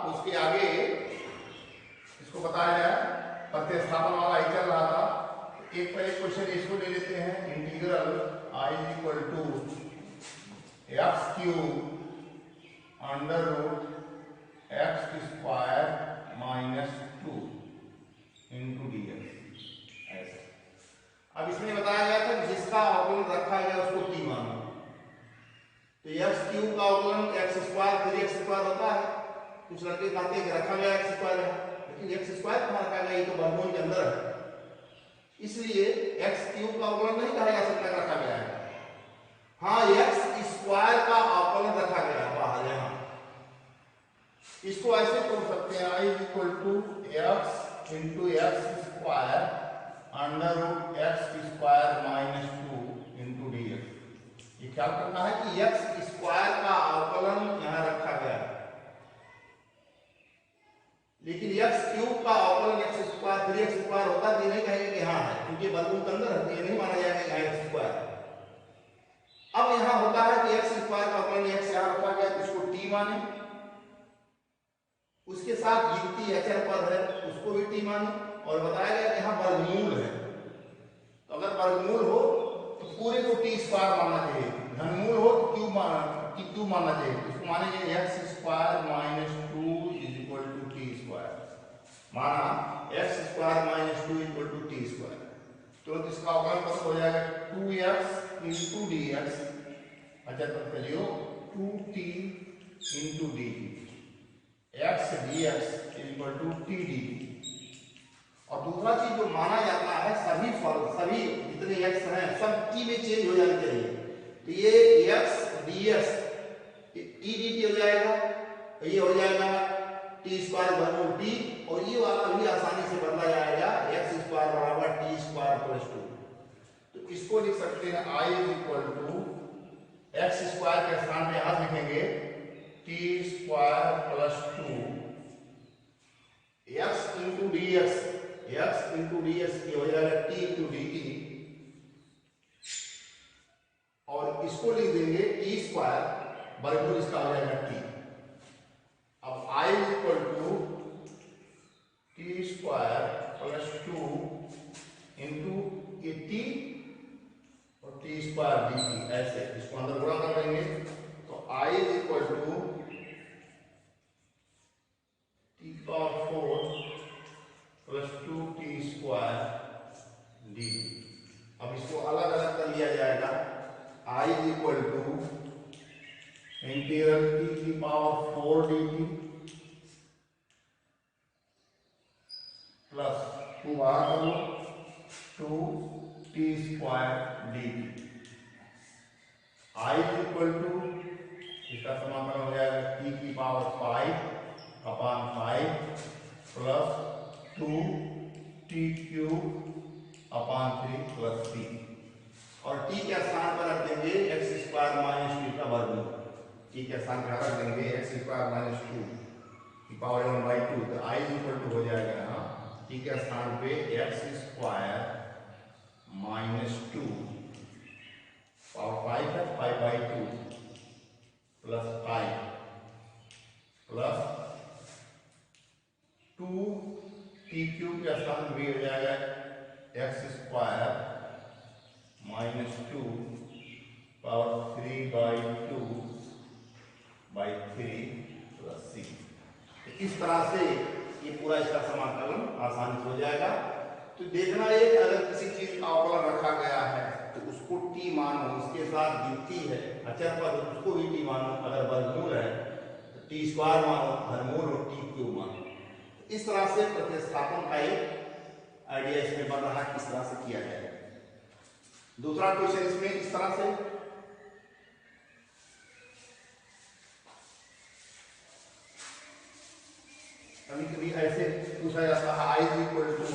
उसके आगे इसको बताया जाए, प्रतिस्थापन वाला ही चल रहा था। एक पर एक क्वेश्चन इसको ले लेते हैं, integral I equal to x cube under root x square minus 2 into d x. ऐसे अब इसमें बताया गया था कि जिसका अवकलन रखा गया उसको t मानो। तो एक्स क्यूब का अवकलन एक्स स्क्वायर 3x² होता है। कुछ लड़के कहते हैं कि रखा गया एक्स स्क्वायर है, लेकिन एक्स स्क्वायर कहाँ रखा गया, ये तो वर्गमूल के अंदर है, इसलिए एक्स क्यूब का अवकलन नहीं कहा जा सकता रखा गया है। हाँ, एक्स स्क्वायर का अवकलन रखा गया है बाहर यहाँ। इसको ऐसे तोड़ सकते हैं, I equal to X into X square under root x square minus 2 into d X. ये ख्याल करना है कि एक्स स्क्वायर का अवकलन यहाँ रखा गया है, लेकिन एक्स क्यूब का अवकलन एक्स स्क्वायर 3x² होता है, नहीं कहेंगे कि हाँ है, क्योंकि वर्गमूल के अंदर है, ये नहीं माना जाएगा कि यहाँ एक्स स्क्वायर। अब यहाँ होता है कि एक्स स्क्वायर का अवकलन एक्स यहाँ रखा गया, तो इसको t माने, उसके साथ गिनती अचर पद है उसको भी t माने, और बताया गया कि यहाँ वर्गमूल है। तो अगर वर्गमूल हो तो पूरे को t² मानना चाहिए, घनमूल हो तो क्यूब मानना चाहिए। इसको मानेंगे x square minus 2 is equal to t²। माना x square minus 2 equal to t²। तो इसका अवकलन पद हो जाएगा 2x इंटू डी एक्स। अच्छा तो करियो 2t into d x d x equal to t d. और दूसरा चीज जो माना जाता है, सभी फल सभी जितने एक्स हैं सब t में चेंज हो जाने चाहिए। तो ये x d x T D T हो जाएगा, तो ये हो जाएगा t² वर्गमूल t, और ये वाला भी आसानी से बदला जाएगा x² बराबर t² प्लस 2। तो इसको लिख सकते हैं I इक्वल टू x² के स्थान पे यहां लिखेंगे t² plus 2 x into d x, x into d X ये हो जाएगा t इंटू डी टी, और इसको लिख देंगे t² वर्गमूल इसका हो जाएगा t। अब I equal to t² plus 2 into ये t और t² dt, ऐसे इसको अंदर गुणा कर देंगे। तो I equal to t⁴ plus 2t² dt। अब इसको अलग अलग कर लिया जाएगा। I equal to integral t⁴ dt plus 2 बाहर करो 2t² dt। I equal to इसका समाकलन हो जाएगा t⁵ अपान 5 प्लस 2t³ अपान 3 प्लस 3, और t के स्थान पर रख देंगे x² माइनस 2 का वर्गमूल। t के स्थान पर रख देंगे x² माइनस 2 की पावर 1/2। तो I इक्वल टू हो जाएगा यहाँ t के स्थान पे x² माइनस 2 पावर 5 है 5/2 प्लस 5 प्लस 2t³ के स्थान पे हो जाएगा x² minus 2 power 3/2 by 3 plus 6। इस तरह से ये पूरा इसका समाकलन आसानी से हो जाएगा। तो देखना है अगर किसी चीज का अवकलन रखा गया है तो उसको t मानो, उसके साथ गिनती है अचर पद उसको भी t मानो, अगर वर्गमूल है तो t² मानो, घनमूल और t³ मानो। इस तरह से प्रतिस्थापन का एक आइडिया इसमें बन रहा है, किस तरह से किया जाए। दूसरा क्वेश्चन इसमें इस तरह से, कभी कभी ऐसे पूछा जाता है I equal to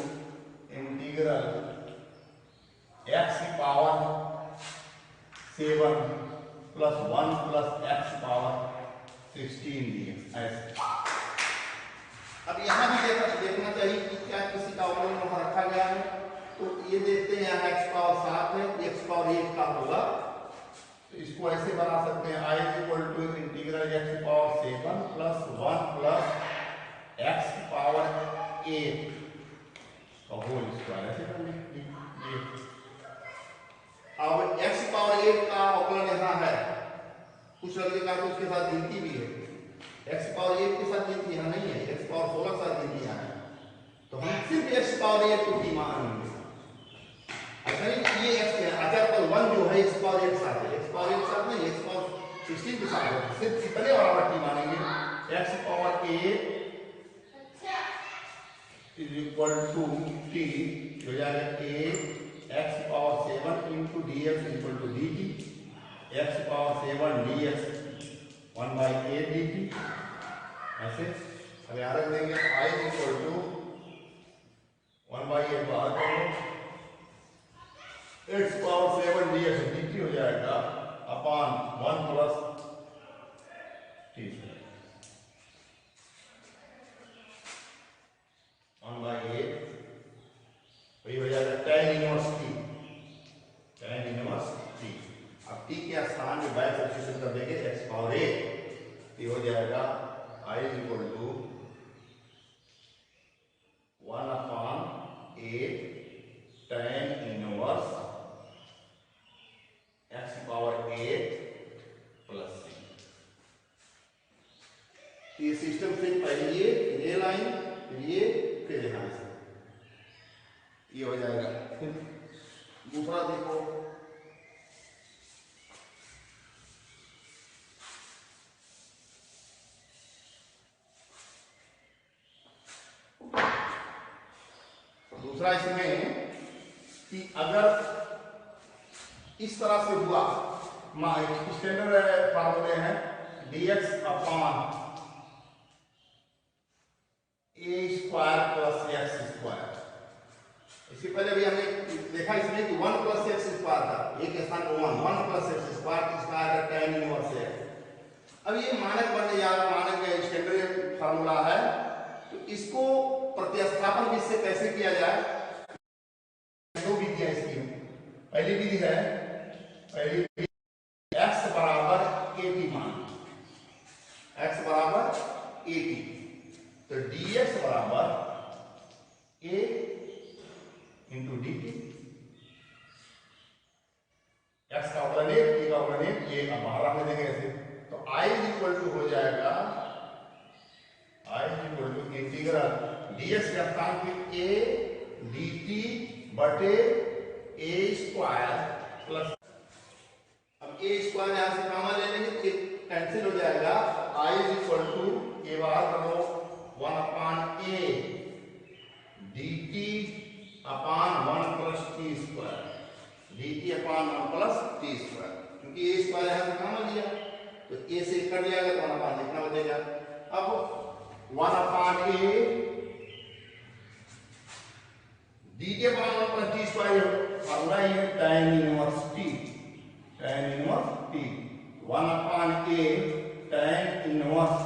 integral x की power 7 plus 1 plus x power 16 dx। ऐसे अब यहाँ भी देखना चाहिए कि क्या किसी का अवकलन वहां रखा गया है। तो ये देखते हैं यहाँ x पावर 7 है, x पावर 1 का होगा, तो इसको ऐसे बना सकते हैं I equal to integral x power 7 plus 1 plus 8 का होल स्क्वायर ऐसे कर लेंगे। अब x पावर 8 का अवकलन यहाँ है, कुछ लगेगा तो उसके साथ गिनती भी है। x पावर 8 के साथ गिनती यहाँ नहीं है, x पावर 16 के साथ गिनती यहाँ है, तो हम सिर्फ x पावर 8 को टी मानेंगे। अच्छा नहीं, ये x है अचर पद 1 जो है x पावर 8 के साथ है, x पावर 8 के साथ नहीं, x पावर 16 के साथ है, सिर्फ इतने बराबर टी मानेंगे। x power 8 is equal to t हो जाएगा 8 x power 7 into dx equal to dt, x power 7 dx 1/8 dt ऐसे। अब यहाँ रख देंगे i इक्वल टू 1/8 बाहर कर लो, x पावर 7 dx dt हो जाएगा अपॉन 1 प्लस t 1/8 वही हो जाएगा tan inverse t, tan inverse t। अब t के स्थान में बाय सब्स्टिट्यूशन कर देंगे x पावर 8, ये हो जाएगा i equal to 1/8 tan inverse x power 8 plus c। ये सिस्टम से पहले ये लाइन, फिर ये, फिर यहाँ से ये हो जाएगा। फिर दूसरा देखो, दूसरा इसमें कि अगर इस तरह से हुआ, स्टैंडर्ड फार्मूले हैं dx upon a square plus x square. इससे पहले भी हमने देखा इसमें कि 1 प्लस x स्क्वायर था, एक स्थान 1 प्लस x स्क्वायर, इसका आएगा tan इनवर्स x। अब ये मानक बनने जा रहा, मानक स्टैंडर्ड फार्मूला है, तो इसको प्रतिस्थापन इससे कैसे किया जाए। दो विधियां इसकी, पहली विधि है, पहली विधि x बराबर at मान, x बराबर at, तो dx बराबर a इंटू dt, x का अवकलन 1, t का अवकलन 1, ये अब बाहर रखने देंगे ऐसे, तो i इक्वल टू हो जाएगा i equal to integral dx का स्थान पे a dt बटे a स्क्वायर प्लस, अब a स्क्वायर यहां से कॉमन ले लेंगे तो कैंसिल हो जाएगा, i इक्वल टू a बाहर करो 1/a dt upon 1 plus T square, dt upon 1 plus T square, क्योंकि a स्क्वायर यहां से कॉमन लिया तो a से कट जाएगा तो 1/, कितना बचेगा। अब 1/a dt upon 1 plus T square formula है tan inverse t, tan inverse t 1/a tan inverse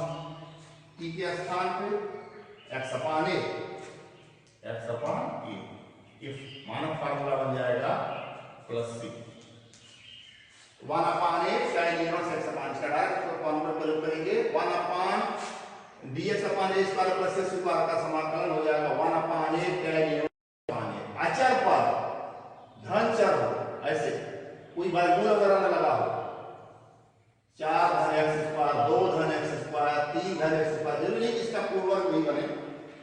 t के स्थान पे x upon a, x upon a, if मानक फार्मूला बन जाएगा plus c। 1/a tan inverse x upon, इसका direct formula प्रयोग करेंगे, 1/, dx upon a square plus c square का समाकलन हो जाएगा 1/a tan inverse upon a। अचर पद धन चर हो, ऐसे कोई वर्गमूल वगैरह न लगा हो, 4 धन x स्क्वायर, 2 धन x स्क्वायर, 3 धन x स्क्वायर, जरूरी नहीं इसका पूर्ण वर्ग नहीं बने,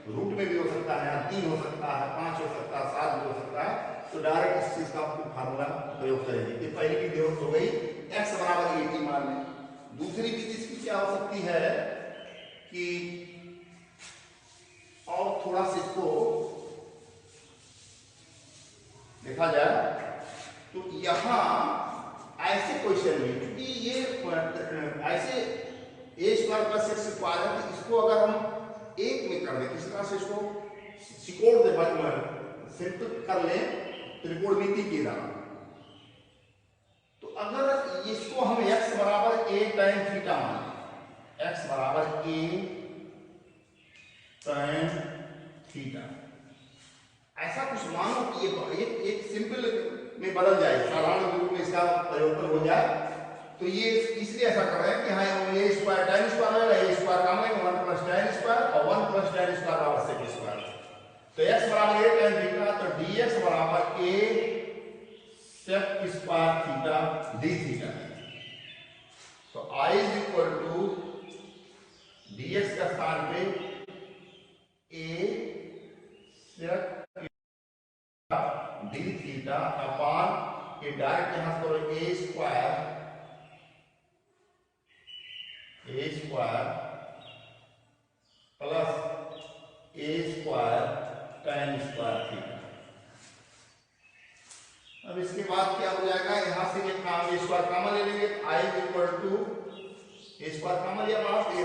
रूट में भी हो सकता है, 3 हो सकता है, 5 हो सकता है, 7 भी हो सकता है, तो डायरेक्ट इस चीज का फार्मूला प्रयोग करेंगे। ये पहली विधि हो गई x बराबर at मान लें। दूसरी विधि इसकी क्या हो सकती है कि और थोड़ा सा इसको देखा जाए तो यहां ऐसे क्वेश्चन में, क्योंकि ये ऐसे a square plus x square है, तो इसको अगर हम एक में कर दें, किस तरह से इसको सिकोड़ दे, सिंपल कर लें त्रिकोणमिति की तरह, तो अगर इसको हम x बराबर a tan थीटा माने, x बराबर a tan थीटा, ऐसा कुछ मानो कि ये एक सिंपल में बदल जाए, साधारण रूप में इसका परिवर्तन हो जाए, तो ये इसलिए ऐसा कर रहे हैं कि हाँ ये स्क्वायर tan स्क्वायर है, ये स्क्वायर काम है 1 प्लस tan स्क्वायर और 1 प्लस tan स्क्वायर बराबर sec स्क्वायर, तो x बराबर a tan थीटा, तो dx बराबर a sec square theta d theta. तो I is equal to dx का स्थान पे a sec d theta upon ये डायरेक्ट यहां से करो a square plus a square tan square theta. अब इसके बाद क्या हो जाएगा, यहां से ये काम a स्क्वायर कॉमन ले लेंगे, I is equal to a square common लिया बाहर, तो ये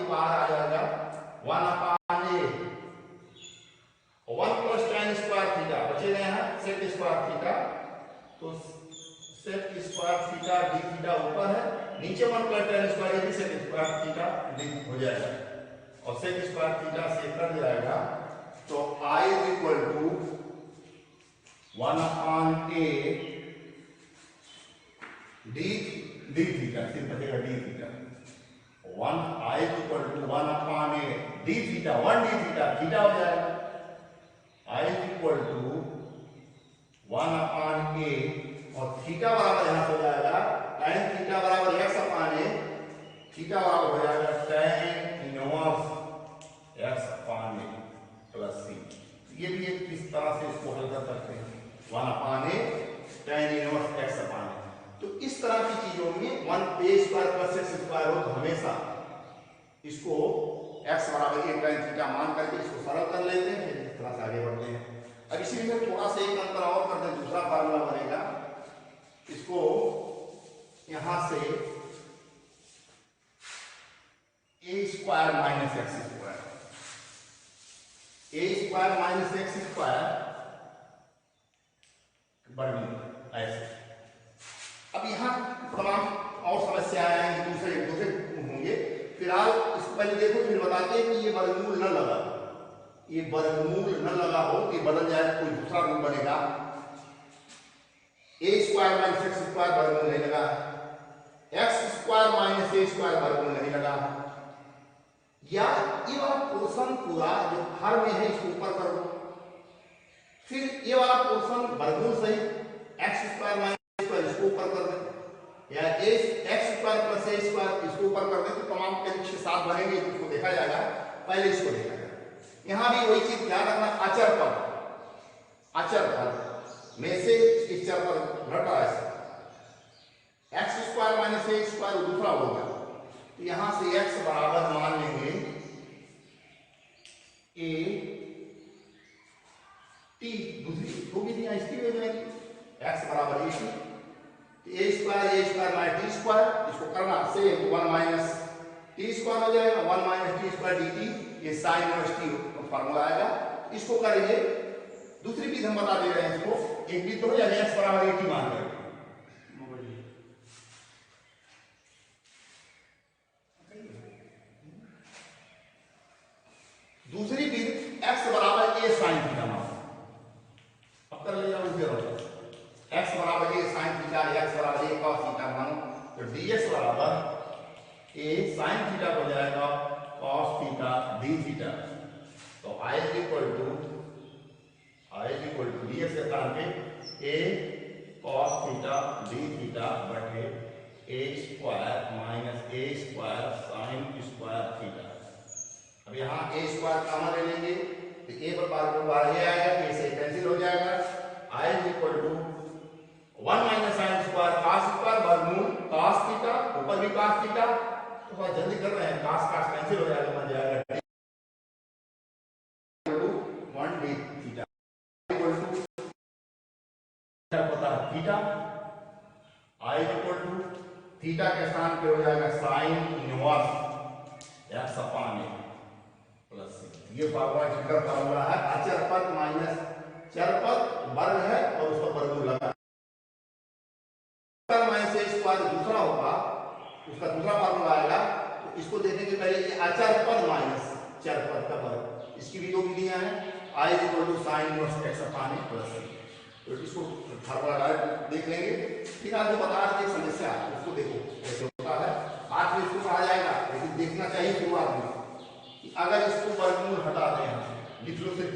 बाहर आ जाएगा 1 upon a 1 plus tan square theta बचेगा यहाँ sec स्क्वायर थीटा, तो sec square theta d theta ऊपर है, नीचे 1 प्लस tan स्क्वायर ये भी sec स्क्वायर थीटा d हो जाएगा और sec स्क्वायर थीटा से कट जाएगा। तो I is equal to 1 upon a d theta, सिर्फ बचेगा d theta. 1 I is equal to 1 upon a d theta 1 d theta theta हो जाएगा। I is equal to 1 upon a और थीटा बराबर यहां से हो जाएगा tan थीटा बराबर x अपॉन a, थीटा बराबर हो जाएगा tan inverse x upon a plus c। ये भी एक किस तरह से इसको हल कर सकते हैं, 1 upon a tan inverse x upon a। तो इस तरह की चीजों में 1 a square plus x square हो तो हमेशा इसको x बराबर a tan थीटा मान करके इसको सरल कर लेते हैं, फिर इस तरह से आगे बढ़ते हैं। अब इसी में थोड़ा सा एक अंतर और करते हैं, दूसरा फार्मूला बनेगा, इसको यहां से a square minus x square, a square minus x square बढ़ ऐसे। अब यहां तमाम और समस्याएं आएंगी, दूसरे होंगे, फिलहाल इसको पहले देखो फिर बताते हैं कि ये वर्गमूल न लगा, ये वर्गमूल न लगा हो कि बदल जाए, कोई दूसरा रूप बनेगा। a square minus x square वर्गमूल नहीं लगा, x square minus a square वर्गमूल नहीं लगा, या ये वाला पोर्शन पूरा जो हर में है इसको ऊपर कर दो, फिर ये वाला पोर्शन वर्गमूल सहित एक्स स्क्वायर माइनस स्क्वायर इसको ऊपर कर दे, या x square plus a square इसको ऊपर कर दे, तो तमाम करीब 6-7 बनेंगे, इसको देखा जाएगा। पहले इसको देखा जाएगा, यहां भी वही चीज ध्यान रखना, अचर पद में से इस चर पर घट रहा है, x square minus a square दूसरा होगा, तो यहां से x बराबर मान लेंगे a t, दूसरी दो विधियां इसकी हो जाएगी, x बराबर a t, a square minus t square, इसको करना से 1 माइनस t स्क्वायर हो जाएगा, 1 माइनस t स्क्वायर dt, ये साइन इनवर्स t फार्मूला आएगा, इसको करेंगे। दूसरी चीज हम बता दे रहे हैं, इसको एक भी तो हो जाएगा x बराबर a t मान करके, दूसरी भी x बराबर a sin थीटा मानो, अब कर ले जाओ इसे रहो, x बराबर a sin थीटा, x बराबर a cos थीटा मानो, तो dx बराबर a sin थीटा हो जाएगा cos थीटा d थीटा। तो I is equal to dx के स्थान पे a cos theta d theta बटे a square minus a square sin square theta. अब यहाँ a स्क्वायर कॉमन ले लेंगे, तो a पर बार ये आएगा, a से कैंसिल हो जाएगा। I is equal to 1 minus sine square cos square वर्गमूल cos थीटा, ऊपर भी cos थीटा, तो थोड़ा जल्दी कर रहे हैं, cos कैंसिल हो जाएगा, बन जाएगा 1 d थीटा इक्वल टू पता है theta, I equal to theta के स्थान पे हो जाएगा sine inverse x upon a plus c। ये फार्मूला है, अचर पद माइनस चर पद वर्ग है और उस पर वर्गमूल लगा, माइनस a स्क्वायर दूसरा होगा, उसका दूसरा फार्मूला आएगा, तो इसको देखेंगे पहले कि अचर पद माइनस चर पद का वर्ग, इसकी भी दो विधियां हैं, I equal to sine inverse x upon a plus c। तो इसको फार्मूला डायरेक्ट देख लेंगे, फिर आज जो बता रहे थे समस्या उसको देखो कैसे होता है, आज में इसको कहा जाएगा, लेकिन देखना चाहिए शुरुआत में कि अगर इसको वर्गमूल हटा दें, लिख लो सिर्फ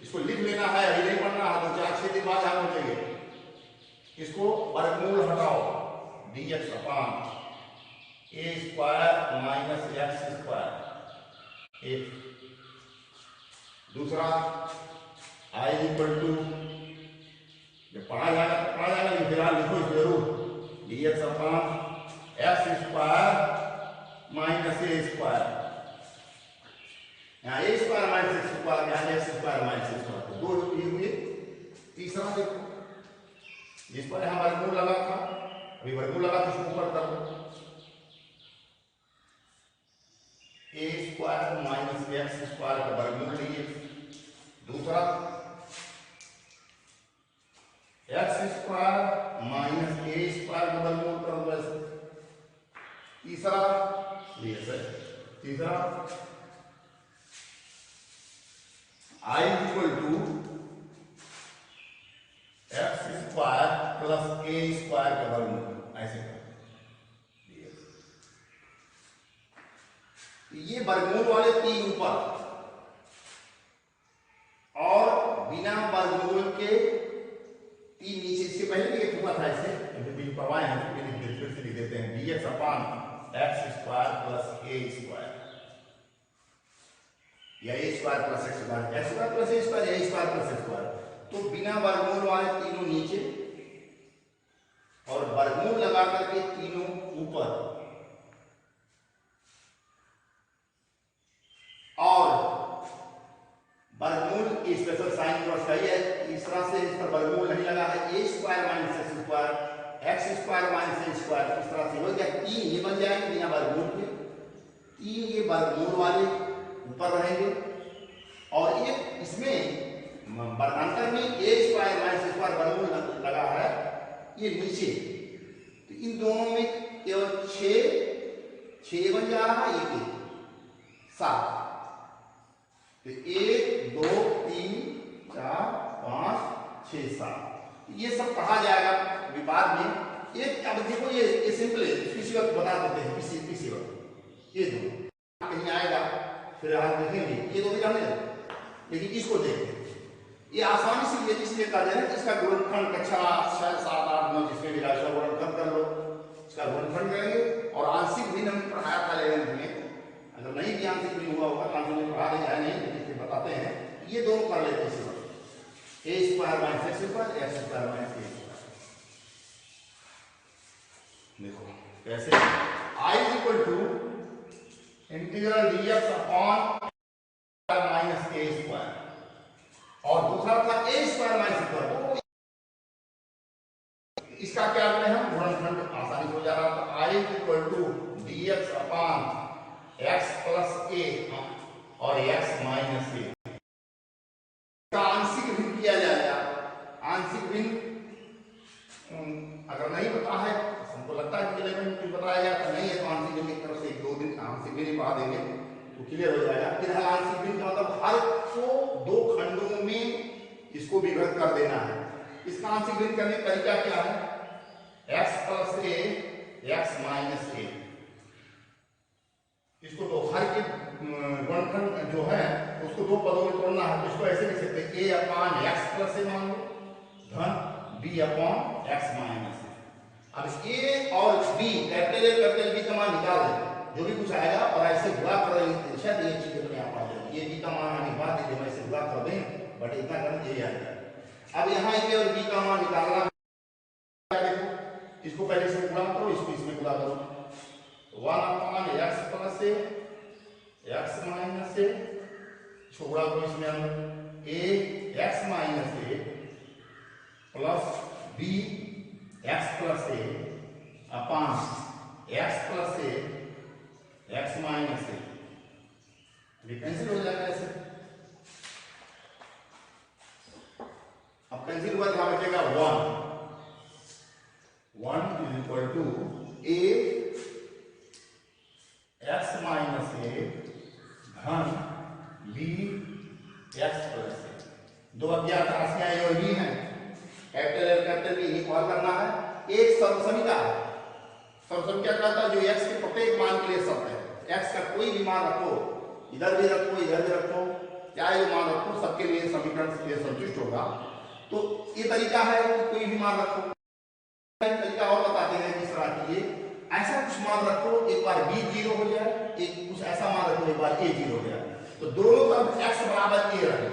इसको लिख लेना है, अभी नहीं पढ़ना है, 2-4-6 दिन बाद ध्यान रखेंगे। इसको वर्गमूल हटाओ, dx upon a square minus x square, एक। दूसरा i इक्वल टू, जब पढ़ा जाएगा तो पढ़ा जाएगा, लेकिन फिलहाल लिखो इस जरूर, dx upon X square minus ए स्क्वायर, यहाँ ए स्क्वायर माइनस एक्स स्क्वायर, यहाँ x square minus x square, दो ये हुए। तीसरा देखो, जिस पर यहाँ वर्गमूल लगा था, अभी वर्गमूल लगा तो इसको ऊपर कर दो, a square minus x square का वर्गमूल लीजिए। दूसरा एक्स स्क्वायर माइनस ए स्क्वायर का वर्गमूल करो वैसे। तीसरा ये सर, तीसरा i equal to x square plus A square का वर्गमूल, ऐसे कर। ये वर्गमूल वाले तीन ऊपर और बिना वर्गमूल के तीन नीचे। इसके पहले भी एक हुआ था ऐसे, बिन परवाह है, फिर से लिख देते हैं, dx upon X square plus ए स्क्वायर, या A square plus X square, x square plus A square, या A square plus X square. तो बिना वर्गमूल वाले तीनों नीचे और वर्गमूल लगा करके तीनों ऊपर, और वर्गमूल की स्पेशल साइन क्रॉस का है। इस तरह से इस पर वर्गमूल नहीं लगा है, A square minus x square, x square minus A square, इस तरह से हो गया। तीन ये बन जाएंगे बिना वर्गमूल के, तीन ये वर्गमूल वाले ऊपर रहेंगे, और एक इसमें वर्गांतर में ए स्क्वायर माइनस स्क्वायर वर्गमूल लगा है, ये नीचे। तो इन दोनों में केवल 6 बन जा रहा है, एक 7। तो 1 2 3 4 5 6 7, ये सब पढ़ा जाएगा विभाग में। एक अब देखो ये सिंपल है, किसी वक्त बता देते हैं, किसी वक्त ये दो कहीं आएगा, फिर आप देखेंगे ये दो भी जाने, लेकिन इसको देखते हैं, ये आसानी से ये इसलिए कर दे रहे हैं। इसका गुणनखंड कक्षा 6 7 8 9 जिसमें भी राशि गुणनखंड कर लो, इसका गुणनखंड करेंगे। और आंशिक भिन्न हमने पढ़ाया था 11th में, अगर नहीं भी आंशिक भिन्न हुआ होगा तो हमने पढ़ा नहीं है, नहीं बताते हैं। ये दोनों कर लेते हैं, a square minus x square, x square minus A square. देखो कैसे, i equal to integral dx upon minus A square, और दूसरा था ए स्क्वायर माइनस स्क्वायर। इसका क्या करें हम, गुणनखंड आसानी से हो जा रहा था। i equal to dx upon x plus a और एक्स माइनस ए का आंशिक भिन्न किया जाएगा। आंशिक भिन्न अगर नहीं पता है, हमको लगता है कि 11 में कुछ बताया गया तो नहीं है, तो आंशिक भिन्न की तरफ से 1-2 दिन आंशिक भिन्न पढ़ा देंगे तो क्लियर हो जाएगा। फिलहाल आंशिक भिन्न का मतलब हर को 2 खंडों में इसको विभक्त कर देना है। इसका आंशिक भिन्न करने का तरीका क्या है, x plus a x minus ए, इसको तो हर के गुणनखंड जो है उसको 2 पदों में तोड़ना है। तो इसको ऐसे लिख सकते हैं, ए अपान एक्स प्लस ए मान लो, धन b upon x minus a. अब ए और b, capital A capital B का मान निकाल दें, जो भी कुछ आएगा, और ऐसे गुणा कर देंगे, शायद ये चीज अपने आप आ जाएगी। ये बी का मान आने के बाद जब ऐसे गुणा कर दें, बट इतना करना ये आ जाएगा। अब यहाँ ए और बी का मान निकालना, इसको पहले से गुणा करो, इसको इसमें गुणा करो, 1 upon x plus a x minus a, छोड़ा को इसमें हम a x minus a plus b x plus a upon x plus a x minus a, cancel हो जाएगा ऐसे। अब कैंसिल हुआ क्या बचेगा, 1 is equal to a x minus a धन बी एक्स प्लस ए। 2 अज्ञात राशियां ए और बी हैं, capital L capital B equal करना है। एक सर्वसमिता है, सर्वसमिता कहता है जो एक्स के प्रत्येक मान के लिए सत्य है। एक्स का कोई भी मान रखो, इधर भी रखो इधर भी रखो, चाहे जो मान रखो सब सबके लिए समीकरण ये संतुष्ट होगा। तो ये तरीका है कि कोई भी मान रखो। तरीका और बताते हैं किस तरह की, ये ऐसा कुछ मान रखो एक बार b 0 हो जाए, एक कुछ ऐसा मान रखो एक बार a 0 हो जाए, तो दोनों तरफ x बराबर a रहे,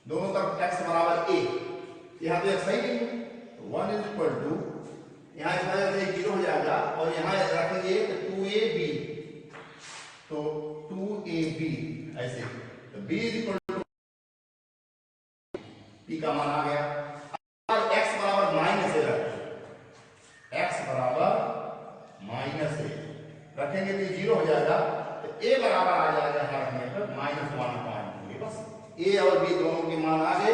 दोनों तरफ x बराबर a। यहाँ तो x सही नहीं है, तो 1 इज इक्वल टू, यहाँ इस वजह से 0 हो जाएगा और यहाँ रखेंगे तो 2ab, तो 2ab ऐसे, तो b is equal to p का मान आ गया। x बराबर माइनस a रखें, x बराबर माइनस ए रखेंगे तो 0 हो जाएगा, तो a बराबर आ जाएगा यहाँ रखने पर -1/2। बस a और b दोनों के मान आ गए,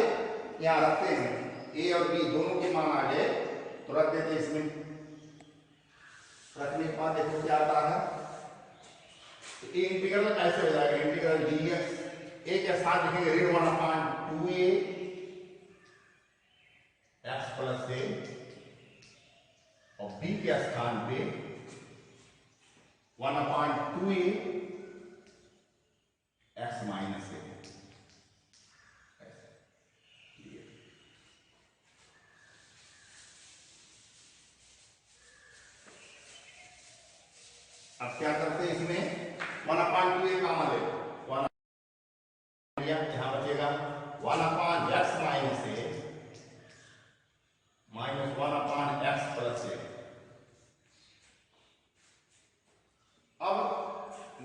यहाँ रखते हैं a और b दोनों के मान आ गए, तो रख देते हैं इसमें। रखने के बाद देखो क्या आता है, तो a इंटीग्रल ऐसे हो जाएगा, इंटीग्रल dx, a के साथ लिखेंगे ऋण 1/2a x प्लस a, और b के स्थान पे 1/2a x माइनस a। अब क्या करते हैं, इसमें 1/2a कॉमन ले, यहां बचेगा 1/x minus a minus 1/x plus a। अब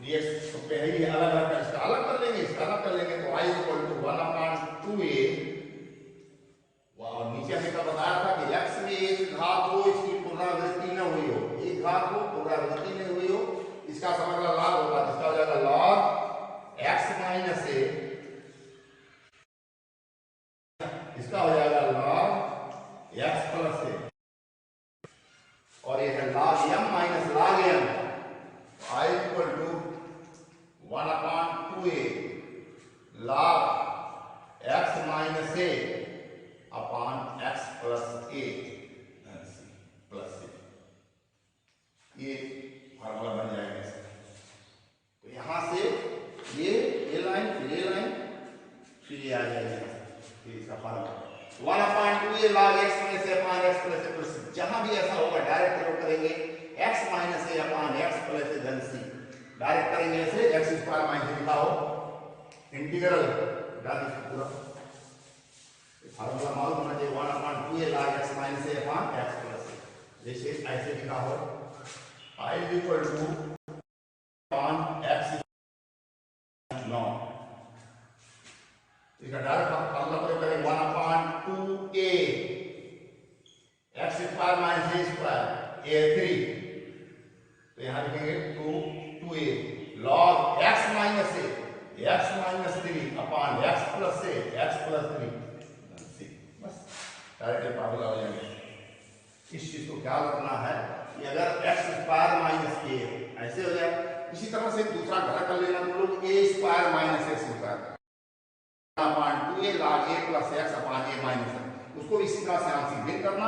dx तो पहले ही अलग अलग कर, इसका अलग कर लेंगे, इसका अलग कर लेंगे, तो y इक्वल टू 1/2a, और नीचे हमने क्या बताया था कि x में एक घात हो, इसकी पुनरावृत्ति न हुई हो, एक घात हो पुनरावृत्ति नहीं हुई हो, इसका समग्र लाभ होगा, जिसका हो जाएगा log x माइनस a, इसका हो जाएगा log x प्लस a, और ये है log m minus log m, i equal to 1/2a log x minus a upon x plus a plus c। ये फार्मूला बन जाएगा इसका। तो यहां से ये लाइन, फिर ये लाइन, फिर ये आ जाएगा, ये इसका formula 1/2a log x minus a upon x plus a plus c। जहां भी ऐसा होगा डायरेक्ट प्रयोग करेंगे, x minus a upon x plus a धन c, डायरेक्ट करेंगे ऐसे, x स्क्वायर माइनस लिखा हो, इंटीग्रल डाल दीजिए पूरा, फार्मूला मालूम होना चाहिए 1/2a log x minus a upon x plus a। जैसे ऐसे लिखा हो, i is equal two upon x 9, इसका डायरेक्ट फार्मूला प्रयोग करेंगे 1/2a x square minus a square, a 3, तो यहां लिखेंगे 2a log x minus a x minus 3 upon x plus a x plus 3 c। बस डायरेक्ट फार्मूला हो जाएगा। इस चीज को ख्याल रखना है कि अगर x स्क्वायर माइनस a ऐसे हो जाए, इसी तरह से दूसरा घटा कर लेना, तो लोग a square minus x square upon 2a log a plus x upon a minus, उसको इसी तरह से आंशिक भिन्न करना।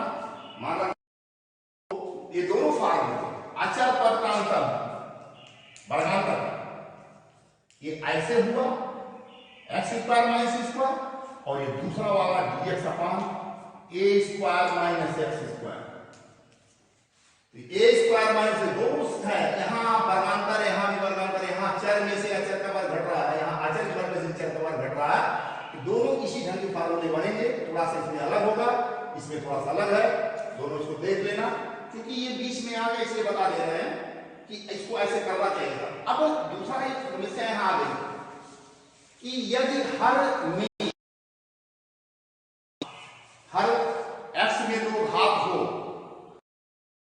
मान रखो ये दोनों फार्मूले अचर पद का अंतर वर्गांतर, ये ऐसे हुआ x स्क्वायर माइनस स्क्वायर, और ये दूसरा वाला dx upon a square minus x square. a square minus दोनों है, यहाँ वर्गांतर, यहाँ भी वर्गांतर, यहाँ चर में से अचर का वर्ग घट रहा है, यहाँ अचर के वर्ग में से चर का वर्ग घट रहा है, दोनों इसी ढंग के फार्मूले बनेंगे। थोड़ा सा इसमें अलग होगा, इसमें थोड़ा सा अलग है, दोनों इसको देख लेना, क्योंकि ये बीच में आ गए इसलिए बता दे रहे हैं कि इसको ऐसे करना चाहिए। अब दूसरा एक समस्या यहाँ आ गई कि यदि हर x में दो घात हो,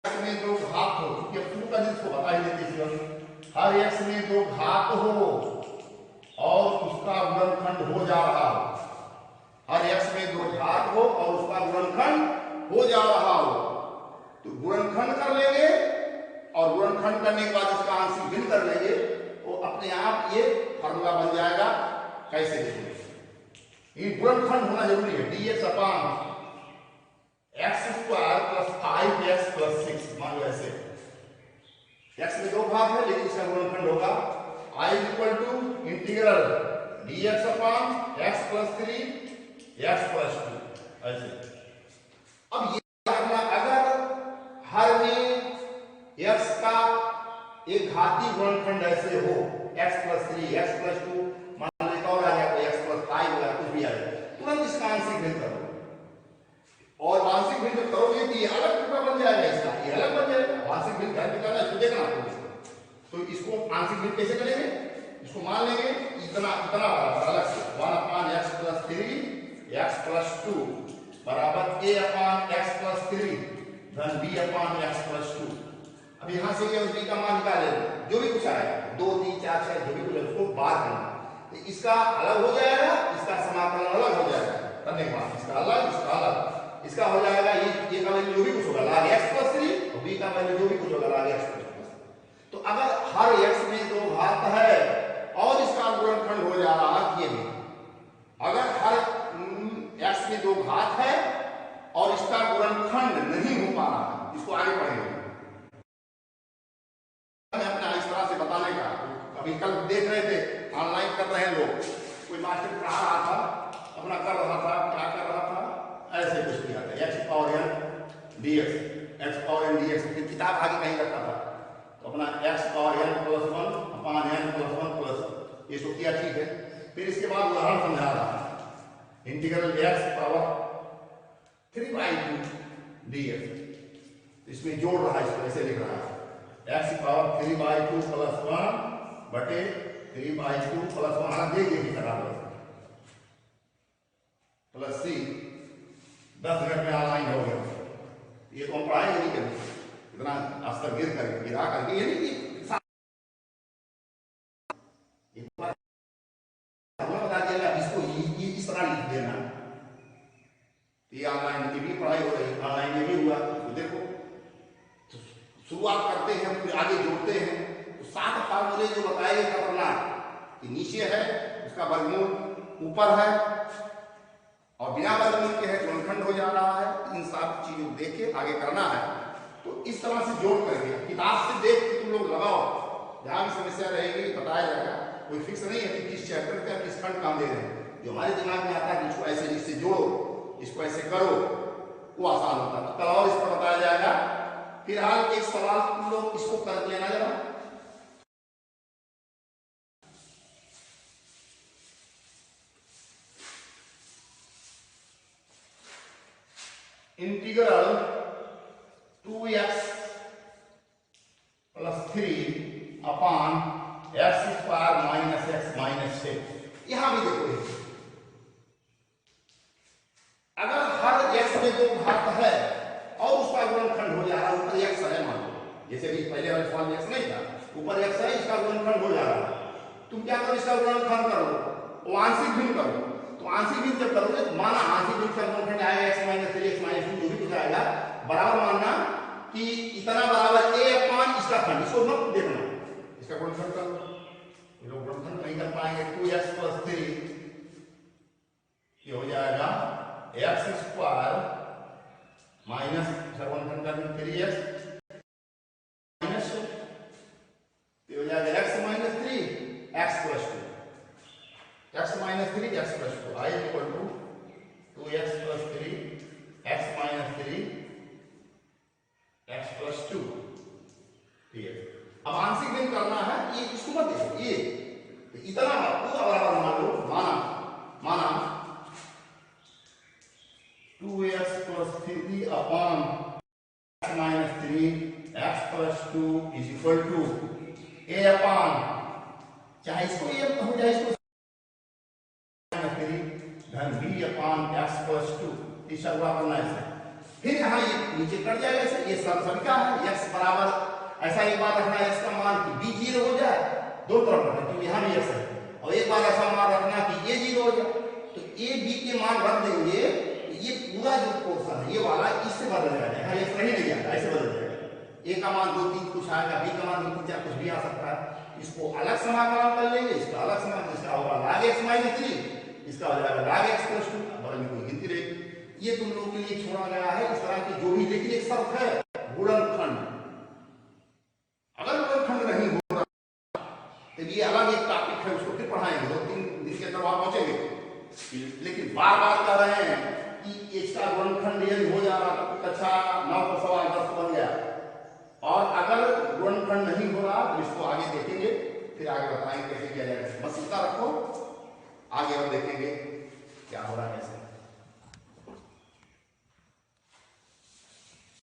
x में दो घात हो, क्योंकि अब टू का जिसको बता ही देते हैं, हर x में दो घात हो और उसका गुणनखंड हो जा रहा हो, हर x में दो घात हो और उसका गुणनखंड हो जा रहा हो, तो गुणनखंड कर लेंगे और गुणनखंड करने के बाद इसका आंशिक भिन्न कर लेंगे, तो अपने आप ये फार्मूला बन जाएगा। कैसे देखिए, ये गुणनखंड होना जरूरी है, dx upon x square plus 5x plus 6, मान लो ऐसे x में दो घात है लेकिन इसका गुणनखंड होगा i equal to integral dx upon x plus 3 x plus 2 ऐसे। अब ये करना, अगर हर में x का एक घातीय गुणनखंड ऐसे हो x प्लस 3 x प्लस 2, मान लें और आ जाए x प्लस 5 या कुछ भी आ जाए, तुरंत इसका आंशिक भिन्न करो और आंशिक भिन्न जब करोगे तो ये अलग टुकड़ा बन जाएगा, इसका ये अलग बन जाएगा। आंशिक भिन्न घर निकालना इसको देखना आपको। तो इसको आंशिक भिन्न कैसे करेंगे, इसको मान लेंगे इतना इतना बराबर अलग से 1 upon x plus 3 x plus 2 बराबर a अपॉन x प्लस 3 धन b अपॉन x प्लस 2। अब यहां से ये b का मान निकालेंगे, जो भी कुछ आएगा 2 3 4 6 जो भी कुछ उसको बाहर करना, तो इसका अलग हो जाएगा, इसका समाकलन अलग हो जाएगा करने के बाद, इसका अलग इसका अलग, इसका हो जाएगा ये का वैल्यू जो भी कुछ होगा log x प्लस 3 और b का वैल्यू जो भी कुछ होगा log x प्लस 3। तो अगर हर x में दो घात है और इसका गुणनखंड हो जा रहा है, ये भी अगर हर x में दो घात है और इसका गुणनखंड नहीं हो पा रहा है, इसको आगे पढ़ेंगे अपना इस तरह से बताने का। अभी कल देख रहे थे ऑनलाइन कर रहे हैं लोग, कोई मास्टर पढ़ा रहा था, अपना कर रहा था, क्या कर रहा था, ऐसे कुछ किया था x power n dx, x power n dx की किताब आगे कहीं रखा था, तो अपना x power n plus 1 upon n plus 1 plus ये तो किया, ठीक है। फिर इसके बाद उदाहरण समझा रहा है, इंटीग्रल x पावर 3/2 dx, इसमें जोड़ रहा है, इसको ऐसे लिख रहा है x पावर 3/2 प्लस 1 बटे 3/2 प्लस 1 हाँ दे देगी बराबर प्लस c 10 मिनट में ऑनलाइन हो गया। ये तो हम पढ़ाएंगे नहीं कभी, इतना अस्तर गिर कर गिरा करके ये नहीं बता दिया इसको ये इस तरह लिख देना। ये ऑनलाइन की भी पढ़ाई हो रही, ऑनलाइन में भी हुआ, तो देखो तो शुरुआत करते हैं फिर आगे जोड़ते हैं, तो 7 फार्मूले जो बताए गए करना कि नीचे है उसका वर्गमूल ऊपर है और बिना वर्गमूल के है गुणनखंड हो जा रहा है, इन सब चीजों को देख के आगे करना है। तो इस तरह से जोड़ करके किताब से देख के तुम लोग लगाओ, जहां भी समस्या रहेगी बताया जाएगा, कोई फिक्स नहीं है कि किस चैप्टर का किस खंड काम दे रहे हैं। जो हमारे दिमाग में आता है कि इसको ऐसे इससे जोड़ो, इसको ऐसे करो, वो आसान होता है। तो कल और इस पर बताया जाएगा। फिलहाल एक सवाल तुम लोग इसको कर लेना जरा, integral 2x plus 3 upon x square minus x minus 6। यहां भी देखो अगर हर x में दो घात है और उसका गुणनखंड हो जा रहा है, ऊपर x है मान लो, जैसे भी पहले वाले सवाल में x नहीं था, ऊपर x है, इसका गुणनखंड हो जा रहा है, तुम क्या करो इसका गुणनखंड करो, वो आंशिक भिन्न करो। तो आंशिक भिन्न जब करोगे तो माना आंशिक भिन्न का गुणनखंड आएगा x माइनस 3 x माइनस 2 जो भी कुछ आएगा, बराबर मानना कि इतना बराबर a अपॉन इसका खंड, इसको मत देखना, इसका गुणनखंड करो, ये लोग गुणनखंड नहीं कर पाएंगे। 2x प्लस 3 ये हो जाएगा x स्क्वायर माइनस गुणनखंड का 3x माइनस ये हो जाएगा x minus 3 x plus 2, x minus 3 x plus 2 i equal to 2x plus 3 x minus 3 x plus 2। ठीक है, अब आंशिक भिन्न करना है, ये इसको मत देखो, ये इतना पूरा बराबर मान लो, माना 2x plus 3 upon x minus 3 x plus 2 is equal to a upon, चाहे इसको a हो जाए इसको धन b अपॉन x प्लस 2, इस शुरुआत करना है। फिर यहाँ ये नीचे कट जाएगा ऐसे, ये सब क्या है x बराबर, ऐसा एक बार रखना x का मान कि b 0 हो जाए, दो तरफ रखना क्योंकि यहाँ भी x है, और एक बार ऐसा मान रखना कि a 0 हो जाए, तो a b के मान रख देंगे, ये पूरा जो पोर्शन है ये वाला इससे बदल जाएगा, यहाँ x नहीं ले जाएगा, ऐसे बदल जाएगा, a का मान 2 3 कुछ आएगा, b का मान 2 3 4 कुछ भी आ सकता है, इसको अलग समाकलन कर लेंगे, इसका अलग समाकलन, इसका होगा log x माइनस 3, इसका हो जाएगा log x प्लस 2, बगल में कोई गिनती रहेगी। ये तुम लोगों के लिए छोड़ा गया है इस तरह की जो भी, लेकिन एक शर्त है गुणनखंड, अगर गुणनखंड नहीं हो रहा तो ये अलग एक टॉपिक है, उसको फिर पढ़ाएंगे 2 3 दिन के अंदर लेकिन बार बार कह रहे हैं कि इसका गुणनखंड यदि हो जा रहा तो कक्षा 9 का सवाल 10 बन गया, और अगर गुणनखंड नहीं हो रहा तो इसको आगे देखेंगे, फिर आगे बताएंगे कैसे किया जाएगा। बस इतना रखो, आगे और देखेंगे क्या हो रहा है कैसे।